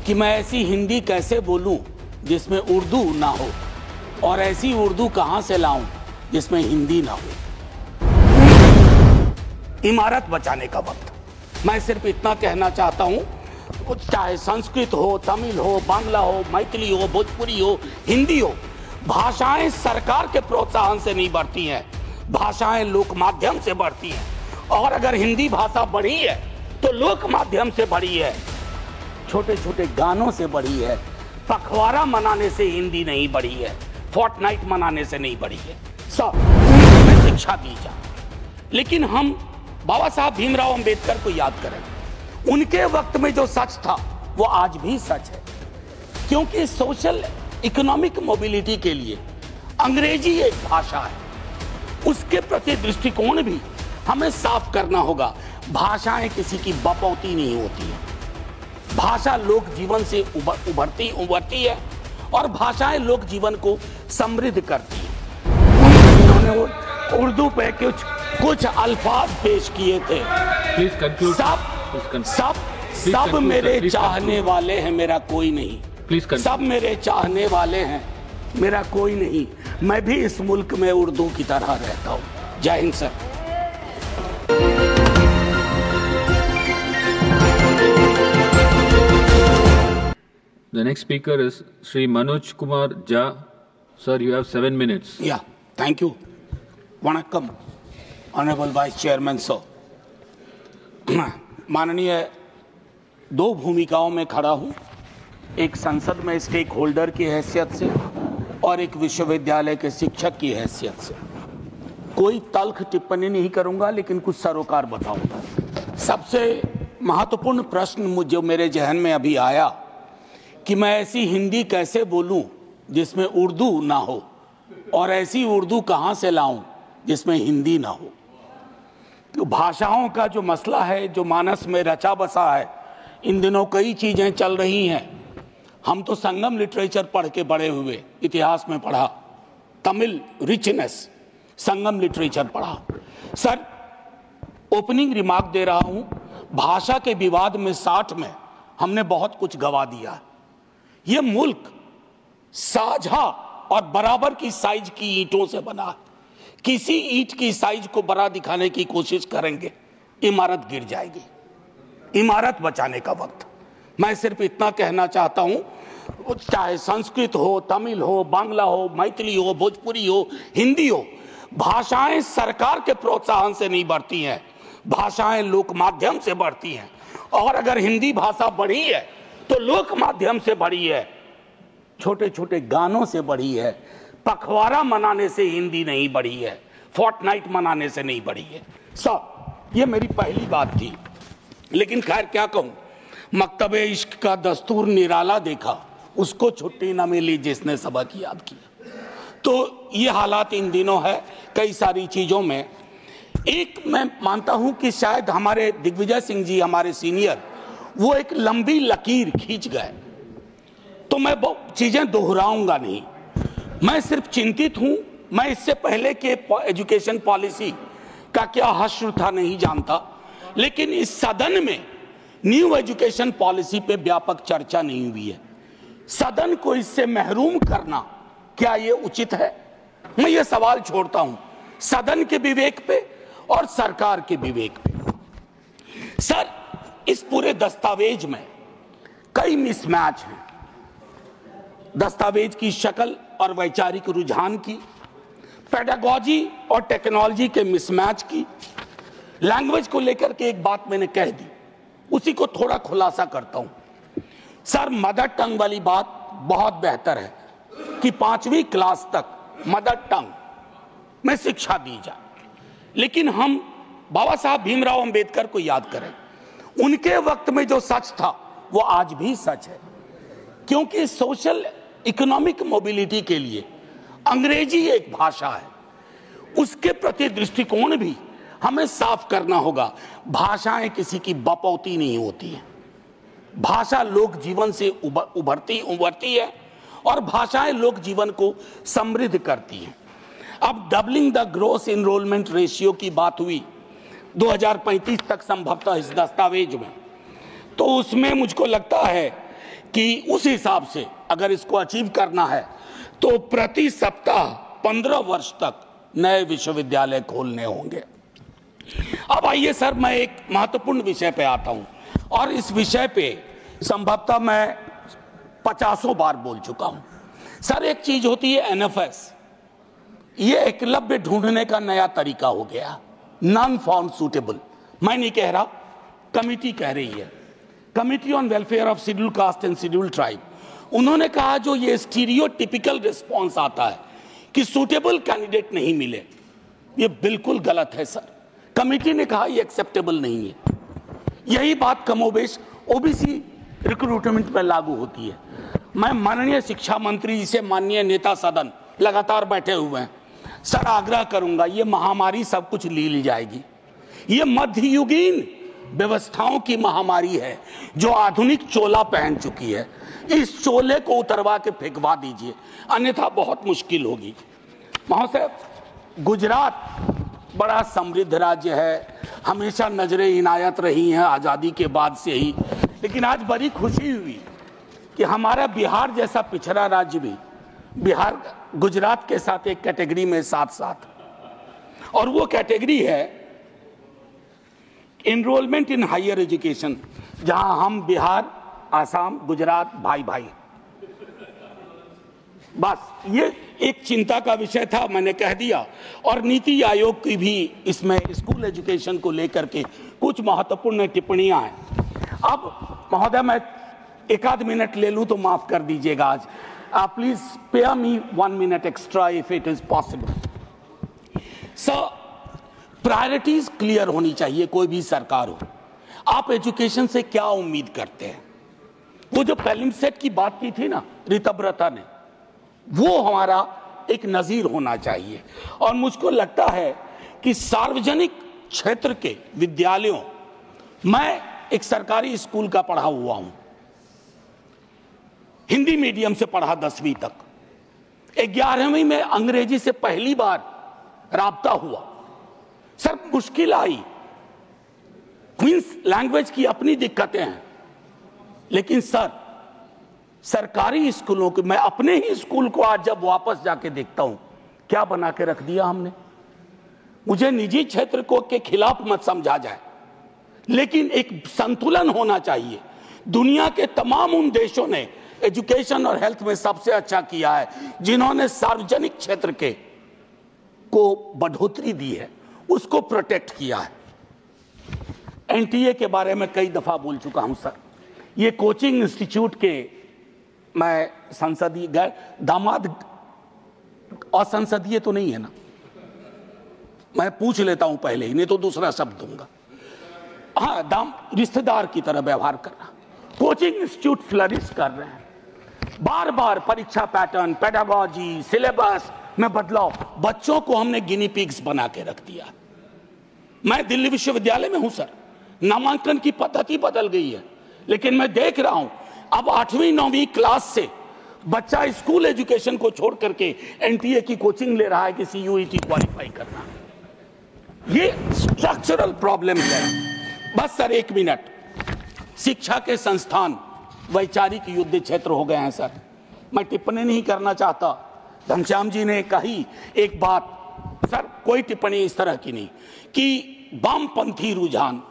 कि मैं ऐसी हिंदी कैसे बोलूं जिसमें उर्दू ना हो, और ऐसी उर्दू कहां से लाऊं जिसमें हिंदी ना हो। इमारत बचाने का वक्त। मैं सिर्फ इतना कहना चाहता हूं, चाहे संस्कृत हो, तमिल हो, बांग्ला हो, मैथिली हो, भोजपुरी हो, हिंदी हो, भाषाएं सरकार के प्रोत्साहन से नहीं बढ़ती हैं, भाषाएं लोक माध्यम से बढ़ती हैं। और अगर हिंदी भाषा बढ़ी है तो लोक माध्यम से बढ़ी है, छोटे छोटे गानों से बढ़ी है। पखवाड़ा मनाने से हिंदी नहीं बढ़ी है, फोर्टनाइट मनाने से नहीं बढ़ी है। सब में शिक्षा दी जाए, लेकिन हम बाबा साहब भीमराव अंबेडकर को याद करें। उनके वक्त में जो सच था वो आज भी सच है, क्योंकि सोशल इकोनॉमिक मोबिलिटी के लिए अंग्रेजी एक भाषा है, उसके प्रति दृष्टिकोण भी हमें साफ करना होगा। भाषाएं किसी की बपौती नहीं होती है, भाषा लोक जीवन से उभरती है और भाषाएं लोक जीवन को समृद्ध करती है। उन्होंने उर्दू पे कुछ अल्फाज पेश किए थे। Please conclude. सब मेरे चाहने वाले हैं, मेरा कोई नहीं। Please conclude. सब मेरे चाहने वाले हैं, मेरा कोई नहीं। मैं भी इस मुल्क में उर्दू की तरह रहता हूँ। जय Hind sir. The next speaker is Sri Manoj Kumar Jha. Sir, you have 7 minutes. Yeah, thank you. Vanakkam, honourable vice chairman sir. माननीय, दो भूमिकाओं में खड़ा हूँ, एक संसद में स्टेक होल्डर की हैसियत से और एक विश्वविद्यालय के शिक्षक की हैसियत से। कोई तल्ख टिप्पणी नहीं करूँगा, लेकिन कुछ सरोकार बताऊँगा। सबसे महत्वपूर्ण प्रश्न जो मेरे जहन में अभी आया कि मैं ऐसी हिंदी कैसे बोलूं जिसमें उर्दू ना हो, और ऐसी उर्दू कहां से लाऊं जिसमें हिंदी ना हो। तो भाषाओं का जो मसला है, जो मानस में रचा बसा है, इन दिनों कई चीजें चल रही हैं। हम तो संगम लिटरेचर पढ़ के बड़े हुए, इतिहास में पढ़ा, तमिल रिचनेस, संगम लिटरेचर पढ़ा। सर, ओपनिंग रिमार्क दे रहा हूं, भाषा के विवाद में 60 में हमने बहुत कुछ गवा दिया। ये मुल्क साझा और बराबर की साइज की ईंटों से बना है। किसी ईंट की साइज को बड़ा दिखाने की कोशिश करेंगे, इमारत गिर जाएगी। इमारत बचाने का वक्त। मैं सिर्फ इतना कहना चाहता हूं, चाहे संस्कृत हो, तमिल हो, बांग्ला हो, मैथिली हो, भोजपुरी हो, हिंदी हो, भाषाएं सरकार के प्रोत्साहन से नहीं बढ़ती हैं, भाषाएं लोक माध्यम से बढ़ती हैं। और अगर हिंदी भाषा बढ़ी है तो लोक माध्यम से बढ़ी है, छोटे छोटे गानों से बढ़ी है। पखवाड़ा मनाने से हिंदी नहीं बढ़ी है, फोर्टनाइट मनाने से नहीं बढ़ी है। सब ये मेरी पहली बात थी। लेकिन खैर क्या कहूं, मकतबे इश्क का दस्तूर निराला देखा, उसको छुट्टी न मिली जिसने सबक याद किया। तो ये हालात इन दिनों है कई सारी चीजों में। एक मैं मानता हूं कि शायद हमारे दिग्विजय सिंह जी, हमारे सीनियर, वो एक लंबी लकीर खींच गए, तो मैं बहुत चीजें दोहराऊंगा नहीं। मैं सिर्फ चिंतित हूं, मैं इससे पहले के एजुकेशन पॉलिसी का क्या हश्र था नहीं जानता, लेकिन इस सदन में न्यू एजुकेशन पॉलिसी पे व्यापक चर्चा नहीं हुई है। सदन को इससे महरूम करना क्या ये उचित है? मैं ये सवाल छोड़ता हूं सदन के विवेक पे और सरकार के विवेक पे। सर, इस पूरे दस्तावेज में कई मिसमैच हैं। दस्तावेज की शक्ल और वैचारिक रुझान की, पेडागॉजी और टेक्नोलॉजी के मिसमैच की, लैंग्वेज को लेकर के एक बात मैंने कह दी, उसी को थोड़ा खुलासा करता हूं। सर, मदर टंग वाली बात बहुत बेहतर है कि 5वीं क्लास तक मदर टंग में शिक्षा दी जाए, लेकिन हम बाबा साहब भीमराव अंबेडकर को याद करें। उनके वक्त में जो सच था वो आज भी सच है, क्योंकि सोशल इकोनॉमिक मोबिलिटी के लिए अंग्रेजी एक भाषा है, उसके प्रति दृष्टिकोण भी हमें साफ करना होगा। भाषाएं किसी की बपौती नहीं होती है, भाषा लोक जीवन से उभरती है और भाषाएं लोक जीवन को समृद्ध करती हैं। अब doubling the gross enrolment ratio की बात हुई 2035 तक संभवतः इस दस्तावेज में, तो उसमें मुझको लगता है कि उस हिसाब से अगर इसको अचीव करना है तो प्रति सप्ताह 15 वर्ष तक नए विश्वविद्यालय खोलने होंगे। अब आइए सर, मैं एक महत्वपूर्ण विषय पे आता हूं और इस विषय पे संभवतः मैं 50 बार बोल चुका हूं। सर, एक चीज होती है एनएफएस, ये एकलव्य ढूंढने का नया तरीका हो गया, नॉन फाउंड सूटेबल। मैं नहीं कह रहा, कमिटी कह रही है, committee on welfare of schedule caste and schedule tribe. उन्होंने कहा जो ये स्टीरियोटिपिकल रिस्पॉन्स आता है कि सूटेबल कैंडिडेट नहीं मिले, ये बिल्कुल गलत है सर। कमिटी ने कहा ये एक्सेप्टेबल नहीं है। यही बात कमोबेश ओबीसी रिक्रूटमेंट में लागू होती है। मैं माननीय शिक्षा मंत्री जी से, माननीय नेता सदन लगातार बैठे हुए हैं, सर आग्रह करूंगा, ये महामारी सब कुछ ली जाएगी। ये मध्ययुगीन व्यवस्थाओं की महामारी है जो आधुनिक चोला पहन चुकी है। इस चोले को उतरवा के फेंकवा दीजिए, अन्यथा बहुत मुश्किल होगी। महोदय, गुजरात बड़ा समृद्ध राज्य है, हमेशा नजरें इनायत रही हैं आज़ादी के बाद से ही, लेकिन आज बड़ी खुशी हुई कि हमारा बिहार जैसा पिछड़ा राज्य भी बिहार गुजरात के साथ एक कैटेगरी में साथ साथ, और वो कैटेगरी है एनरोलमेंट इन हायर एजुकेशन, जहां हम बिहार, आसाम, गुजरात भाई भाई। बस ये एक चिंता का विषय था, मैंने कह दिया। और नीति आयोग की भी इसमें स्कूल एजुकेशन को लेकर के कुछ महत्वपूर्ण टिप्पणियां हैं। अब महोदय, मैं एक आध मिनट ले लूं तो माफ कर दीजिएगा आज। Please spare me 1 minute extra if it is possible. Sir, priorities clear होनी चाहिए, कोई भी सरकार हो। आप एजुकेशन से क्या उम्मीद करते हैं? वो जो प्रीलिम सेट की बात की थी ना ऋतव्रता ने, वो हमारा एक नजीर होना चाहिए। और मुझको लगता है कि सार्वजनिक क्षेत्र के विद्यालयों, मैं एक सरकारी स्कूल का पढ़ा हुआ हूं, हिंदी मीडियम से पढ़ा 10वीं तक। 11वीं में अंग्रेजी से पहली बार राब्ता हुआ। सर, मुश्किल आई, क्वींस लैंग्वेज की अपनी दिक्कतें हैं, लेकिन सर सरकारी स्कूलों के, मैं अपने ही स्कूल को आज जब वापस जाके देखता हूं, क्या बना के रख दिया हमने। मुझे निजी क्षेत्र को के खिलाफ मत समझा जाए, लेकिन एक संतुलन होना चाहिए। दुनिया के तमाम उन देशों ने एजुकेशन और हेल्थ में सबसे अच्छा किया है जिन्होंने सार्वजनिक क्षेत्र के को बढ़ोतरी दी है, उसको प्रोटेक्ट किया है। एनटीए के बारे में कई दफा बोल चुका हूं सर। ये कोचिंग इंस्टीट्यूट के, मैं संसदीय गैर दामाद, असंसदीय तो नहीं है ना, मैं पूछ लेता हूं पहले ही, नहीं तो दूसरा शब्द दूंगा। हाँ, रिश्तेदार की तरह व्यवहार करना। कोचिंग इंस्टीट्यूट फ्लरिश कर रहे हैं, बार बार परीक्षा पैटर्न, पेडागोजी, सिलेबस में बदलाव, बच्चों को हमने गिनी पिग्स बना के रख दिया। मैं दिल्ली विश्वविद्यालय में हूं सर, नामांकन की पद्धति बदल गई है, लेकिन मैं देख रहा हूं अब 8वीं 9वीं क्लास से बच्चा स्कूल एजुकेशन को छोड़ करके एनटीए की कोचिंग ले रहा है कि सीयूईटी क्वालिफाई करना। ये स्ट्रक्चरल प्रॉब्लम है। बस सर 1 मिनट, शिक्षा के संस्थान वैचारिक युद्ध क्षेत्र हो गए हैं सर। मैं टिप्पणी नहीं करना चाहता, घनश्याम जी ने कही एक बात सर, कोई टिप्पणी इस तरह की नहीं, कि वामपंथी रुझान,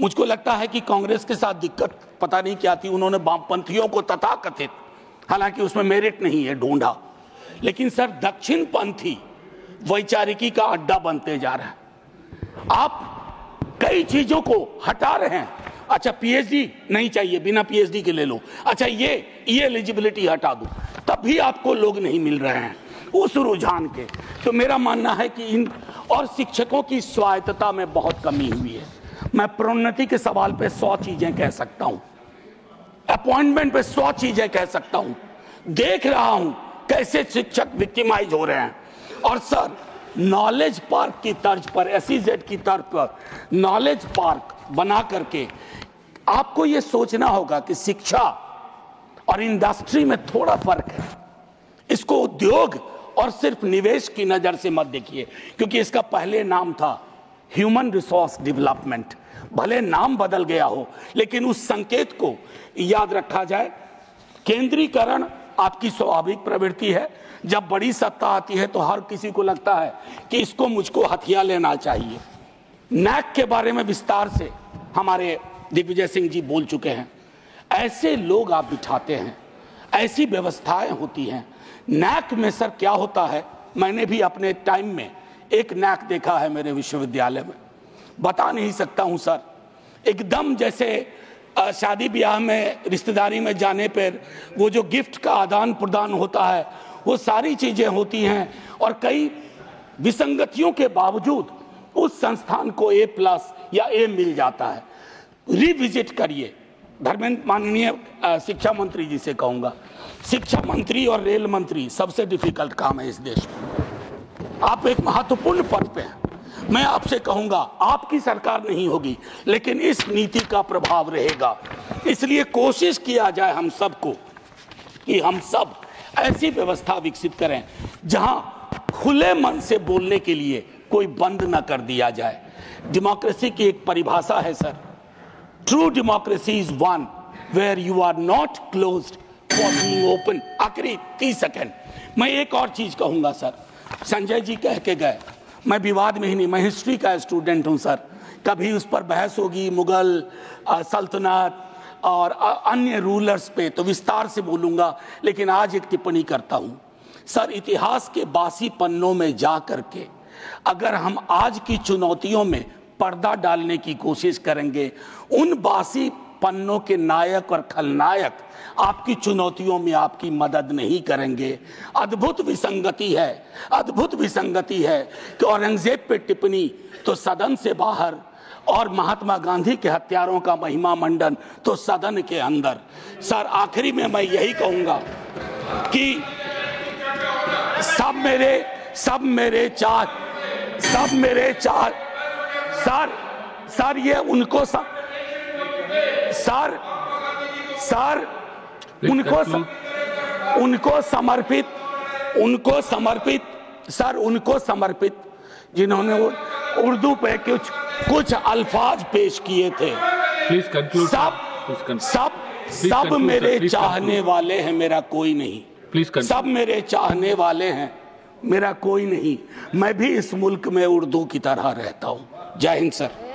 मुझको लगता है कि कांग्रेस के साथ दिक्कत पता नहीं क्या थी, उन्होंने वामपंथियों को तथाकथित, हालांकि उसमें मेरिट नहीं है, ढूंढा। लेकिन सर दक्षिण पंथी वैचारिकी का अड्डा बनते जा रहा है। आप कई चीजों को हटा रहे हैं। अच्छा, पीएचडी नहीं चाहिए, बिना पीएचडी के ले लो। अच्छा, ये एलिजिबिलिटी हटा दो, तब भी आपको लोग नहीं मिल रहे हैं उस रुझान के। तो मेरा मानना है कि इन और शिक्षकों की स्वायत्तता में बहुत कमी हुई है। मैं प्रोन्नति के सवाल पे 100 चीजें कह सकता हूं, अपॉइंटमेंट पे 100 चीजें कह सकता हूं। देख रहा हूं कैसे शिक्षक विक्टिमाइज हो रहे हैं। और सर, नॉलेज पार्क की तर्ज पर, एसईजेड की तर्ज पर नॉलेज पार्क बना करके आपको यह सोचना होगा कि शिक्षा और इंडस्ट्री में थोड़ा फर्क है। इसको उद्योग और सिर्फ निवेश की नजर से मत देखिए, क्योंकि इसका पहले नाम था ह्यूमन रिसोर्स डेवलपमेंट। भले नाम बदल गया हो, लेकिन उस संकेत को याद रखा जाए। केंद्रीकरण आपकी स्वाभाविक प्रवृत्ति है। जब बड़ी सत्ता आती है तो हर किसी को लगता है कि इसको मुझको हथिया लेना चाहिए। नैक के बारे में विस्तार से हमारे दिग्विजय सिंह जी बोल चुके हैं। ऐसे लोग आप बिठाते हैं, ऐसी व्यवस्थाएं होती हैं। नैक में सर क्या होता है, मैंने भी अपने टाइम में एक नैक देखा है मेरे विश्वविद्यालय में, बता नहीं सकता हूं सर। एकदम जैसे शादी ब्याह में रिश्तेदारी में जाने पर वो जो गिफ्ट का आदान प्रदान होता है, वो सारी चीजें होती हैं और कई विसंगतियों के बावजूद उस संस्थान को A+ या A मिल जाता है। रिविजिट करिए। धर्मेंद्र, माननीय शिक्षा मंत्री जी से कहूंगा, शिक्षा मंत्री और रेल मंत्री सबसे डिफिकल्ट काम है इस देश में। आप एक महत्वपूर्ण पद पे हैं। मैं आपसे कहूंगा, आपकी सरकार नहीं होगी लेकिन इस नीति का प्रभाव रहेगा। इसलिए कोशिश किया जाए हम सबको कि हम सब ऐसी व्यवस्था विकसित करें जहां खुले मन से बोलने के लिए कोई बंद न कर दिया जाए। डेमोक्रेसी की एक परिभाषा है sir, true democracy is one where you are not closed for being open. आखिरी 30 सेकेंड मैं एक और चीज कहूंगा सर। संजय जी कह के गए, मैं विवाद में ही नहीं, मैं हिस्ट्री का स्टूडेंट हूं सर। कभी उस पर बहस होगी, मुगल सल्तनत और अन्य रूलर्स पे तो विस्तार से बोलूंगा, लेकिन आज एक टिप्पणी करता हूं सर। इतिहास के बासी पन्नों में जा करके अगर हम आज की चुनौतियों में पर्दा डालने की कोशिश करेंगे, उन बासी पन्नों के नायक और खलनायक आपकी चुनौतियों में आपकी मदद नहीं करेंगे। अद्भुत विसंगति है, अद्भुत विसंगति है कि औरंगजेब पे टिप्पणी तो सदन से बाहर और महात्मा गांधी के हत्यारों का महिमा मंडन तो सदन के अंदर। सर आखिरी में मैं यही कहूंगा कि सब मेरे चाह सर ये उनको उनको समर्पित जिन्होंने उर्दू पे कुछ अल्फाज पेश किए थे। सब मेरे चाहने वाले हैं, मेरा कोई नहीं। सब मेरे चाहने वाले हैं, मेरा कोई नहीं। मैं भी इस मुल्क में उर्दू की तरह रहता हूं। जय हिंद सर।